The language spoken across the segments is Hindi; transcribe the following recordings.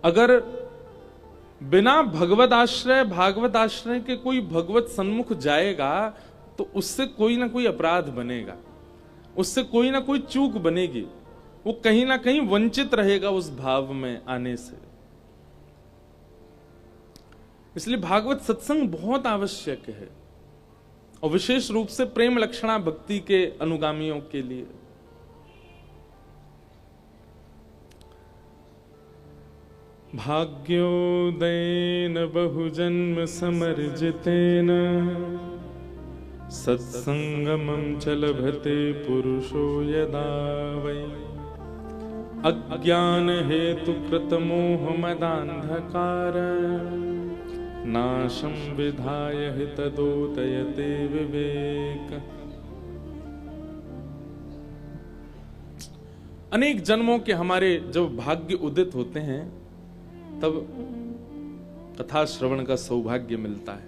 अगर बिना भगवत आश्रय भागवत आश्रय के कोई भगवत सन्मुख जाएगा तो उससे कोई ना कोई अपराध बनेगा, उससे कोई ना कोई चूक बनेगी, वो कहीं ना कहीं वंचित रहेगा उस भाव में आने से। इसलिए भागवत सत्संग बहुत आवश्यक है, और विशेष रूप से प्रेम लक्षणा भक्ति के अनुगामियों के लिए। भाग्योदयेन बहुजन्म समर्जितेन सत्संगमं च लभते पुरुषो यदा वै अज्ञान हेतु कृत मोह मदान्धकार नाशं विधाय तदोदयते विवेक। अनेक जन्मों के हमारे जब भाग्य उदित होते हैं तब कथा श्रवण का सौभाग्य मिलता है।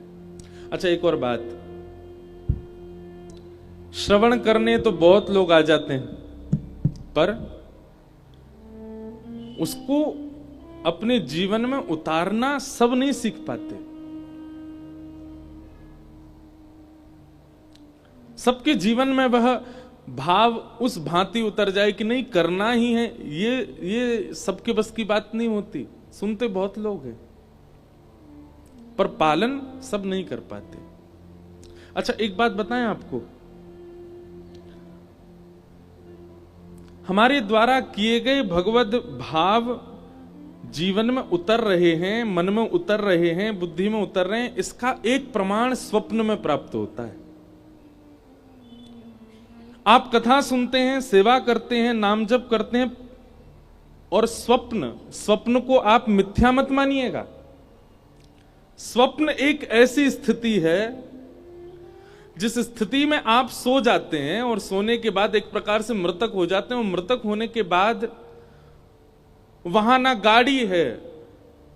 अच्छा, एक और बात, श्रवण करने तो बहुत लोग आ जाते हैं, पर उसको अपने जीवन में उतारना सब नहीं सीख पाते। सबके जीवन में वह भाव उस भांति उतर जाए कि नहीं करना ही है, ये सबके बस की बात नहीं होती। सुनते बहुत लोग हैं पर पालन सब नहीं कर पाते। अच्छा, एक बात बताएं आपको, हमारे द्वारा किए गए भगवत भाव जीवन में उतर रहे हैं, मन में उतर रहे हैं, बुद्धि में उतर रहे हैं, इसका एक प्रमाण स्वप्न में प्राप्त होता है। आप कथा सुनते हैं, सेवा करते हैं, नाम जप करते हैं, और स्वप्न को आप मिथ्या मत मानिएगा। स्वप्न एक ऐसी स्थिति है जिस स्थिति में आप सो जाते हैं और सोने के बाद एक प्रकार से मृतक हो जाते हैं, और मृतक होने के बाद वहां ना गाड़ी है,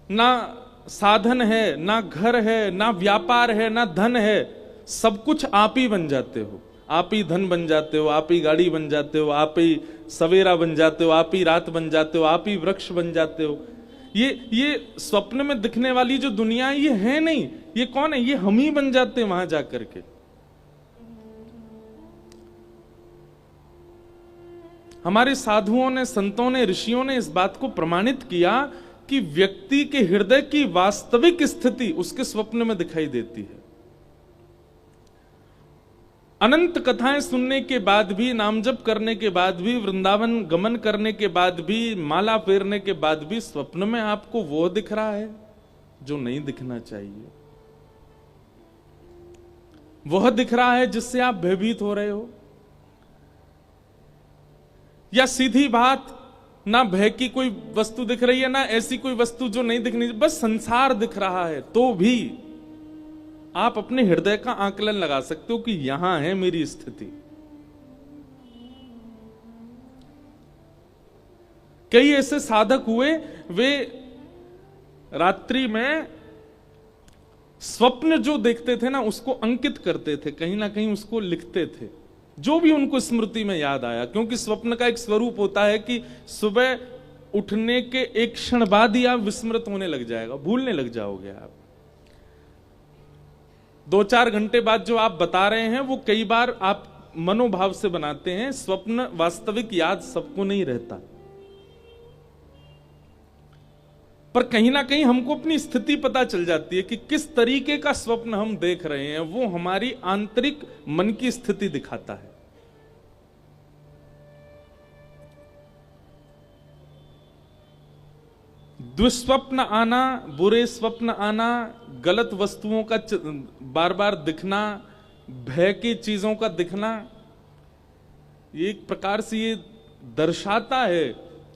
ना साधन है, ना घर है, ना व्यापार है, ना धन है, सब कुछ आप ही बन जाते हो। आप ही धन बन जाते हो, आप ही गाड़ी बन जाते हो, आप ही सवेरा बन जाते हो, आप ही रात बन जाते हो, आप ही वृक्ष बन जाते हो। ये स्वप्न में दिखने वाली जो दुनिया है ये है नहीं, ये कौन है? ये हम ही बन जाते हैं वहां जाकर के। हमारे साधुओं ने, संतों ने, ऋषियों ने इस बात को प्रमाणित किया कि व्यक्ति के हृदय की वास्तविक स्थिति उसके स्वप्न में दिखाई देती है। अनंत कथाएं सुनने के बाद भी, नाम जप करने के बाद भी, वृंदावन गमन करने के बाद भी, माला फेरने के बाद भी स्वप्न में आपको वो दिख रहा है जो नहीं दिखना चाहिए। वह दिख रहा है जिससे आप भयभीत हो रहे हो। या सीधी बात, ना भय की कोई वस्तु दिख रही है, ना ऐसी कोई वस्तु जो नहीं दिखनी, बस संसार दिख रहा है, तो भी आप अपने हृदय का आकलन लगा सकते हो कि यहां है मेरी स्थिति। कई ऐसे साधक हुए, वे रात्रि में स्वप्न जो देखते थे ना उसको अंकित करते थे, कहीं ना कहीं उसको लिखते थे, जो भी उनको स्मृति में याद आया। क्योंकि स्वप्न का एक स्वरूप होता है कि सुबह उठने के एक क्षण बाद ही आप विस्मृत होने लग जाएगा, भूलने लग जाओगे आप। 2-4 घंटे बाद जो आप बता रहे हैं वो कई बार आप मनोभाव से बनाते हैं। स्वप्न वास्तविक याद सबको नहीं रहता, पर कहीं ना कहीं हमको अपनी स्थिति पता चल जाती है कि किस तरीके का स्वप्न हम देख रहे हैं। वो हमारी आंतरिक मन की स्थिति दिखाता है। दुष्स्वप्न आना, बुरे स्वप्न आना, गलत वस्तुओं का बार बार दिखना, भय की चीजों का दिखना, ये एक प्रकार से ये दर्शाता है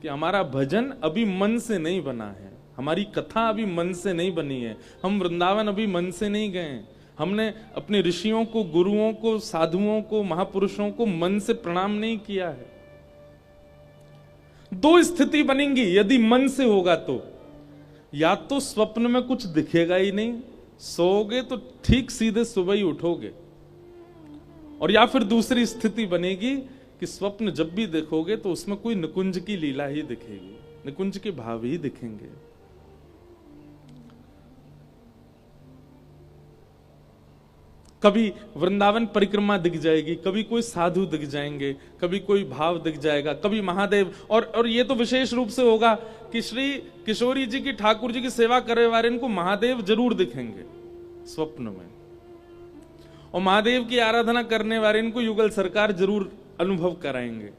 कि हमारा भजन अभी मन से नहीं बना है, हमारी कथा अभी मन से नहीं बनी है, हम वृंदावन अभी मन से नहीं गए। हमने अपने ऋषियों को, गुरुओं को, साधुओं को, महापुरुषों को मन से प्रणाम नहीं किया है। दो स्थिति बनेंगी यदि मन से होगा तो, या तो स्वप्न में कुछ दिखेगा ही नहीं, सोओगे तो ठीक सीधे सुबह ही उठोगे, और या फिर दूसरी स्थिति बनेगी कि स्वप्न जब भी देखोगे तो उसमें कोई निकुंज की लीला ही दिखेगी, निकुंज के भाव ही दिखेंगे। कभी वृंदावन परिक्रमा दिख जाएगी, कभी कोई साधु दिख जाएंगे, कभी कोई भाव दिख जाएगा, कभी महादेव। और ये तो विशेष रूप से होगा कि श्री किशोरी जी की, ठाकुर जी की सेवा करे वाले इनको महादेव जरूर दिखेंगे स्वप्न में, और महादेव की आराधना करने वाले इनको युगल सरकार जरूर अनुभव कराएंगे।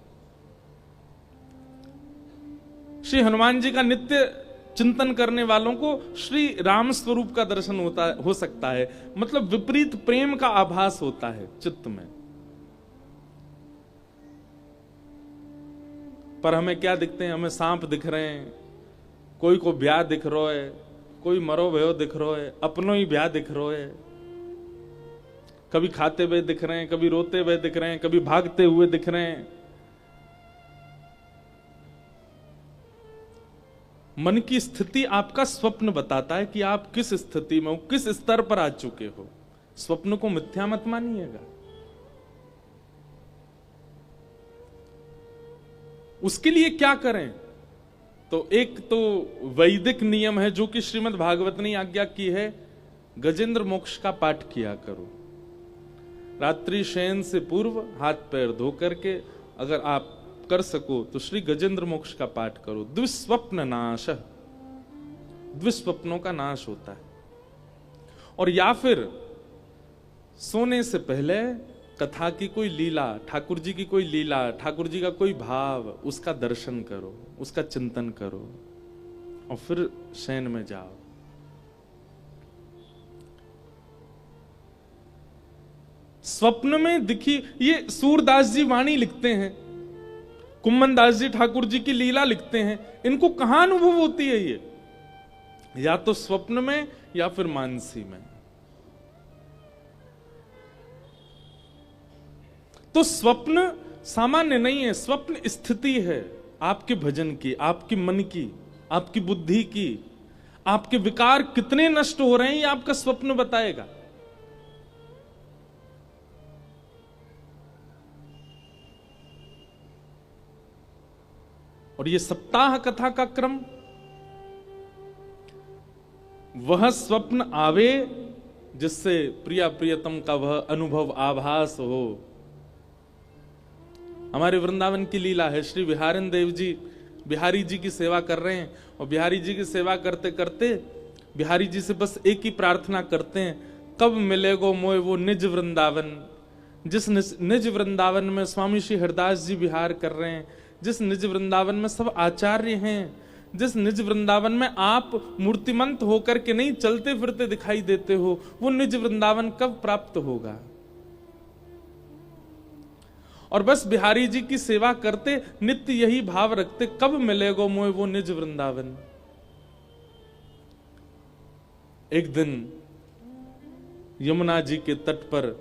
श्री हनुमान जी का नित्य चिंतन करने वालों को श्री राम स्वरूप का दर्शन हो सकता है, मतलब विपरीत प्रेम का आभास होता है चित्त में। पर हमें क्या दिखते हैं? हमें सांप दिख रहे हैं, कोई को ब्याह दिख रहा है, कोई मरो भयो दिख रहा है, अपनों ही ब्याह दिख रहा है। कभी खाते हुए दिख रहे हैं, कभी रोते हुए दिख रहे हैं, कभी भागते हुए दिख रहे हैं। मन की स्थिति आपका स्वप्न बताता है कि आप किस स्थिति में हो, किस स्तर पर आ चुके हो। स्वप्न को मिथ्या मत मानिएगा। उसके लिए क्या करें? तो एक तो वैदिक नियम है जो कि श्रीमद् भागवत ने आज्ञा की है, गजेंद्र मोक्ष का पाठ किया करो। रात्रि शयन से पूर्व हाथ पैर धो करके अगर आप कर सको तो श्री गजेंद्र मोक्ष का पाठ करो। द्विस्वप्न नाश, द्विस्वप्नों का नाश होता है। और या फिर सोने से पहले कथा की कोई लीला, ठाकुर जी की कोई लीला, ठाकुर जी का कोई भाव, उसका दर्शन करो, उसका चिंतन करो और फिर शयन में जाओ। स्वप्न में दिखी, ये सूरदास जी वाणी लिखते हैं, कुम्मन दास जी ठाकुर जी की लीला लिखते हैं। इनको कहां अनुभव होती है ये? या तो स्वप्न में या फिर मानसी में। तो स्वप्न सामान्य नहीं है, स्वप्न स्थिति है आपके भजन की, आपकी मन की, आपकी बुद्धि की। आपके विकार कितने नष्ट हो रहे हैं ये आपका स्वप्न बताएगा। और ये सप्ताह कथा का क्रम, वह स्वप्न आवे जिससे प्रिया प्रियतम का वह अनुभव आभास हो। हमारे वृंदावन की लीला है, श्री बिहारिन देव जी बिहारी जी की सेवा कर रहे हैं और बिहारी जी की सेवा करते करते बिहारी जी से बस एक ही प्रार्थना करते हैं, कब मिलेगो मोए वो निज वृंदावन। जिस निज वृंदावन में स्वामी श्री हरदास जी विहार कर रहे हैं, जिस निज वृंदावन में सब आचार्य हैं, जिस निज वृंदावन में आप मूर्तिमंत होकर के नहीं चलते फिरते दिखाई देते हो, वो निज वृंदावन कब प्राप्त होगा? और बस बिहारी जी की सेवा करते नित्य यही भाव रखते, कब मिलेगो मोए वो निज वृंदावन। एक दिन यमुना जी के तट पर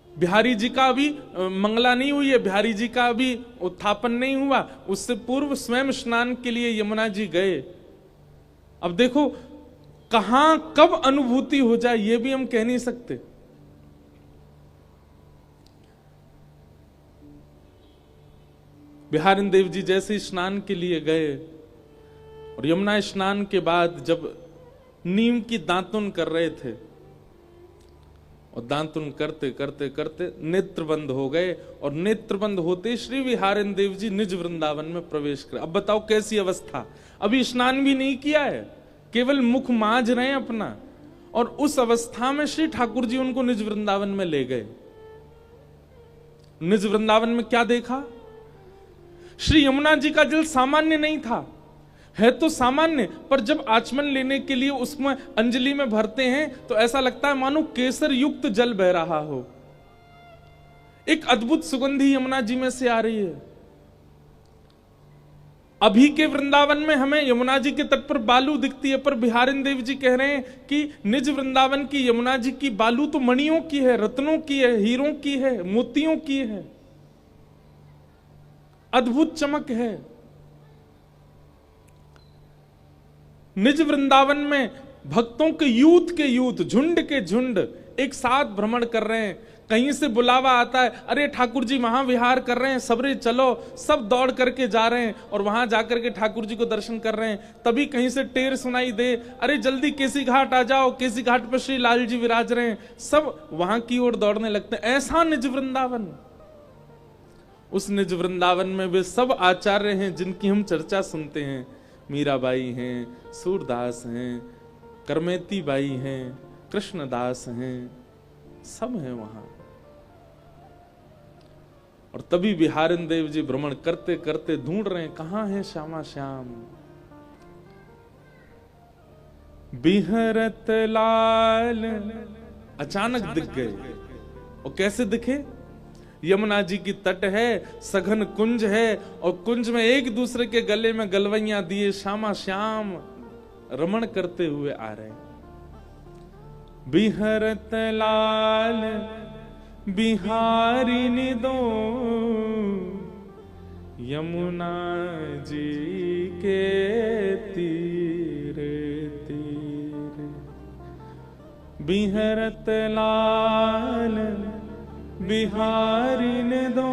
बिहारी जी का अभी मंगला नहीं हुई है, बिहारी जी का अभी उत्थापन नहीं हुआ, उससे पूर्व स्वयं स्नान के लिए यमुना जी गए। अब देखो कहां कब अनुभूति हो जाए ये भी हम कह नहीं सकते। बिहारिन देव जी जैसे स्नान के लिए गए और यमुना स्नान के बाद जब नीम की दातुन कर रहे थे और दातुन करते करते करते नेत्र बंद हो गए और नेत्र बंद होते श्री बिहारिन देव जी निज वृंदावन में प्रवेश कर। अब बताओ कैसी अवस्था, अभी स्नान भी नहीं किया है, केवल मुख मांझ रहे हैं अपना, और उस अवस्था में श्री ठाकुर जी उनको निज वृंदावन में ले गए। निज वृंदावन में क्या देखा? श्री यमुना जी का जल सामान्य नहीं था, है तो सामान्य, पर जब आचमन लेने के लिए उसमें अंजलि में भरते हैं तो ऐसा लगता है मानो केसर युक्त जल बह रहा हो। एक अद्भुत सुगंधी यमुना जी में से आ रही है। अभी के वृंदावन में हमें यमुना जी के तट पर बालू दिखती है, पर बिहारिन देव जी कह रहे हैं कि निज वृंदावन की यमुना जी की बालू तो मणियों की है, रत्नों की है, हीरों की है, मोतियों की है, अद्भुत चमक है। निज वृंदावन में भक्तों के यूथ झुंड के झुंड एक साथ भ्रमण कर रहे हैं। कहीं से बुलावा आता है, अरे ठाकुर जी वहां विहार कर रहे हैं, सबरे चलो, सब दौड़ करके जा रहे हैं और वहां जाकर के ठाकुर जी को दर्शन कर रहे हैं। तभी कहीं से टेर सुनाई दे, अरे जल्दी केसी घाट आ जाओ, केसी घाट पर श्री लाल जी विराज रहे हैं, सब वहां की ओर दौड़ने लगते हैं। ऐसा निज वृंदावन, उस निज वृंदावन में वे सब आचार्य हैं जिनकी हम चर्चा सुनते हैं। मीराबाई हैं, सूरदास हैं, करमेती बाई हैं, कृष्णदास हैं, सब हैं वहां। और तभी बिहारिन देव जी भ्रमण करते करते ढूंढ रहे हैं, कहां है श्यामा श्याम। बिहरत लाल अचानक दिख गए। और कैसे दिखे? यमुना जी की तट है, सघन कुंज है, और कुंज में एक दूसरे के गले में गलवैया दिए श्यामा श्याम रमण करते हुए आ रहे हैं। बिहरत लाल बिहारी दो यमुना जी के तीरे तीरे। बिहरत लाल बिहारी ने दो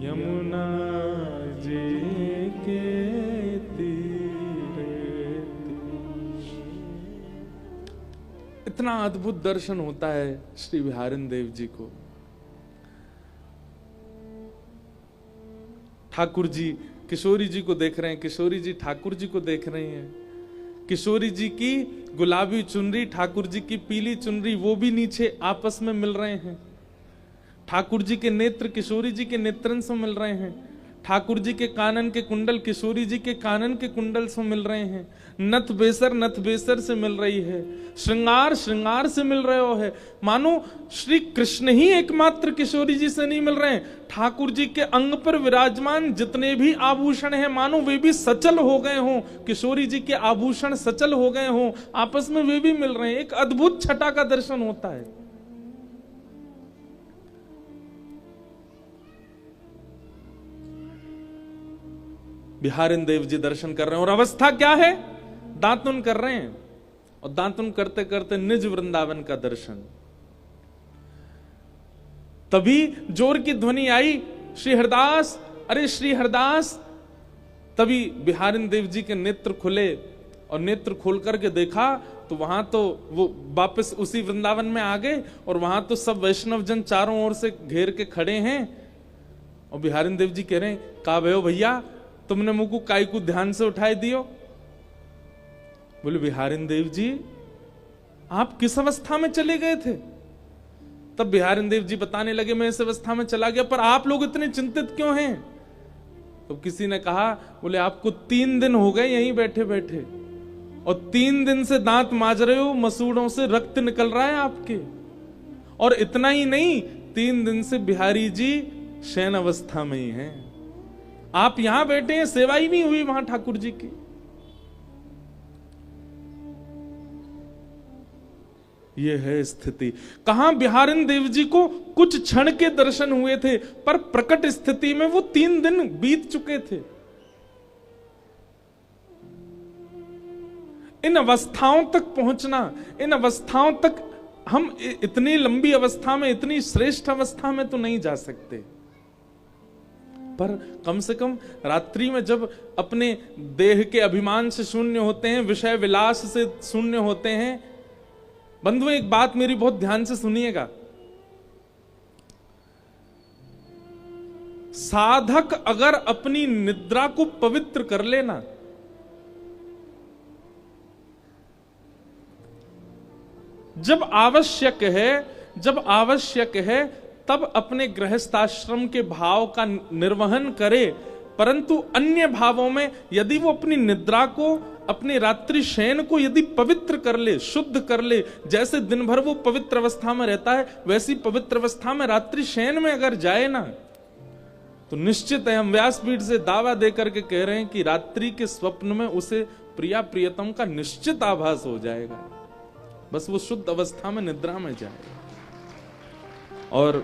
यमुना जी के तीरे तीरे। इतना अद्भुत दर्शन होता है श्री बिहारिन देव जी को। ठाकुर जी किशोरी जी को देख रहे हैं, किशोरी जी ठाकुर जी को देख रही हैं। किशोरी जी की गुलाबी चुनरी, ठाकुर जी की पीली चुनरी, वो भी नीचे आपस में मिल रहे हैं। ठाकुर जी के नेत्र किशोरी जी के नेत्रन से मिल रहे हैं। ठाकुर जी के कानन के कुंडल किशोरी जी के कानन के कुंडल से मिल रहे हैं। नथ बेसर से मिल रही है। श्रृंगार श्रृंगार से मिल रहे हो है। मानो श्री कृष्ण ही एकमात्र किशोरी जी से नहीं मिल रहे हैं, ठाकुर जी के अंग पर विराजमान जितने भी आभूषण हैं मानो वे भी सचल हो गए हों, किशोरी जी के आभूषण सचल हो गए हों, आपस में वे भी मिल रहे हैं। एक अद्भुत छटा का दर्शन होता है। बिहारिन देव जी दर्शन कर रहे हैं और अवस्था क्या है? दातुन कर रहे हैं। और दातुन करते करते निज वृंदावन का दर्शन। तभी जोर की ध्वनि आई, श्री हरदास, अरे श्री हरदास। तभी बिहारिन देव जी के नेत्र खुले और नेत्र खोल करके देखा तो वहां तो वो वापस उसी वृंदावन में आ गए और वहां तो सब वैष्णव जन चारों ओर से घेर के खड़े हैं। और बिहारिन देव जी कह रहे हैं, का भयो भैया, तुमने मुझको काय को ध्यान से उठाए दियो। बोले बिहारिन देव जी, आप किस अवस्था में चले गए थे? तब बिहारिन देव जी बताने लगे, मैं इस अवस्था में चला गया, पर आप लोग इतने चिंतित क्यों हैं? तो किसी ने कहा, बोले आपको 3 दिन हो गए यहीं बैठे बैठे और 3 दिन से दांत माज रहे हो, मसूड़ों से रक्त निकल रहा है आपके। और इतना ही नहीं, 3 दिन से बिहारी जी शयन अवस्था में ही हैं। आप यहां बैठे हैं, सेवा ही नहीं हुई वहां ठाकुर जी की। यह है स्थिति। कहां बिहारिन देव जी को कुछ क्षण के दर्शन हुए थे, पर प्रकट स्थिति में वो 3 दिन बीत चुके थे। इन अवस्थाओं तक पहुंचना, इन अवस्थाओं तक हम इतनी लंबी अवस्था में, इतनी श्रेष्ठ अवस्था में तो नहीं जा सकते, पर कम से कम रात्रि में जब अपने देह के अभिमान से शून्य होते हैं, विषय विलास से शून्य होते हैं। बंधु, एक बात मेरी बहुत ध्यान से सुनिएगा। साधक अगर अपनी निद्रा को पवित्र कर लेना, जब आवश्यक है तब अपने गृहस्थाश्रम के भाव का निर्वहन करे, परंतु अन्य भावों में यदि वो अपनी निद्रा को, अपने रात्रि शयन को यदि पवित्र कर ले, शुद्ध कर ले, जैसे दिन भर वो पवित्र अवस्था में रहता है वैसी पवित्र अवस्था में रात्रि शयन में अगर जाए ना, तो निश्चित है, हम व्यासपीठ से दावा देकर के कह रहे हैं कि रात्रि के स्वप्न में उसे प्रिया प्रियतम का निश्चित आभास हो जाएगा। बस वो शुद्ध अवस्था में निद्रा में जाएगा। और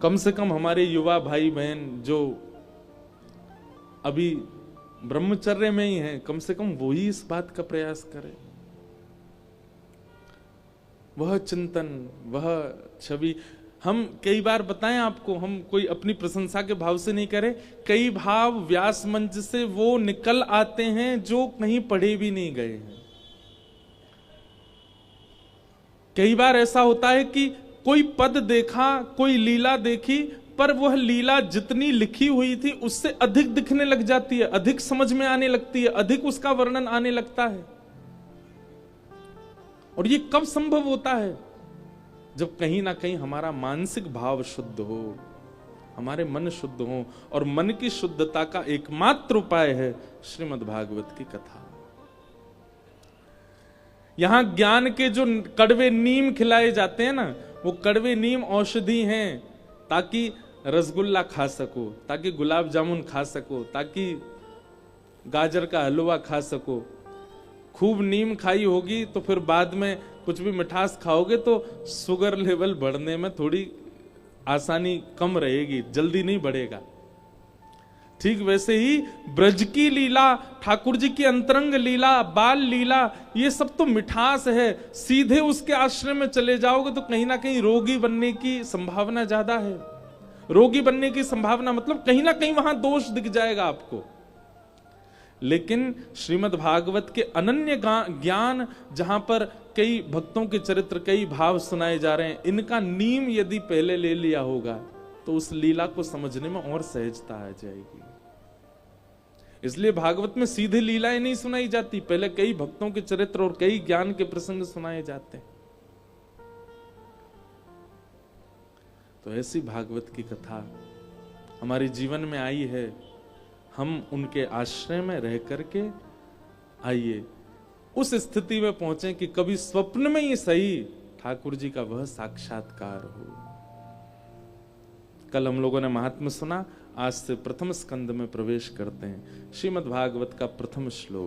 कम से कम हमारे युवा भाई बहन जो अभी ब्रह्मचर्य में ही हैं, कम से कम वो ही इस बात का प्रयास करें। वह चिंतन, वह छवि। हम कई बार बताएं आपको, हम कोई अपनी प्रशंसा के भाव से नहीं करें, कई भाव व्यास मंच से वो निकल आते हैं जो कहीं पढ़े भी नहीं गए हैं। कई बार ऐसा होता है कि कोई पद देखा, कोई लीला देखी, पर वह लीला जितनी लिखी हुई थी उससे अधिक दिखने लग जाती है, अधिक समझ में आने लगती है, अधिक उसका वर्णन आने लगता है। और ये कब संभव होता है? जब कहीं ना कहीं हमारा मानसिक भाव शुद्ध हो, हमारे मन शुद्ध हो। और मन की शुद्धता का एकमात्र उपाय है श्रीमद् भागवत की कथा। यहां ज्ञान के जो कड़वे नीम खिलाए जाते हैं ना, वो कड़वे नीम औषधि हैं, ताकि रसगुल्ला खा सको, ताकि गुलाब जामुन खा सको, ताकि गाजर का हलवा खा सको। खूब नीम खाई होगी तो फिर बाद में कुछ भी मिठास खाओगे तो शुगर लेवल बढ़ने में थोड़ी आसानी कम रहेगी, जल्दी नहीं बढ़ेगा। ठीक वैसे ही ब्रज की लीला, ठाकुर जी की अंतरंग लीला, बाल लीला, ये सब तो मिठास है। सीधे उसके आश्रम में चले जाओगे तो कहीं ना कहीं रोगी बनने की संभावना ज्यादा है। रोगी बनने की संभावना मतलब कहीं ना कहीं वहां दोष दिख जाएगा आपको। लेकिन श्रीमद् भागवत के अनन्य ज्ञान, जहां पर कई भक्तों के चरित्र, कई भाव सुनाए जा रहे हैं, इनका नीम यदि पहले ले लिया होगा तो उस लीला को समझने में और सहजता आ जाएगी। इसलिए भागवत में सीधे लीलाएं नहीं सुनाई जाती, पहले कई भक्तों के चरित्र और कई ज्ञान के प्रसंग सुनाए जाते हैं। तो ऐसी भागवत की कथा हमारे जीवन में आई है। हम उनके आश्रय में रह करके आइए उस स्थिति में पहुंचे कि कभी स्वप्न में ही सही ठाकुर जी का वह साक्षात्कार हो। कल हम लोगों ने महात्म्य सुना, आज से प्रथम स्कंद में प्रवेश करते हैं। श्रीमद् भागवत का प्रथम श्लोक।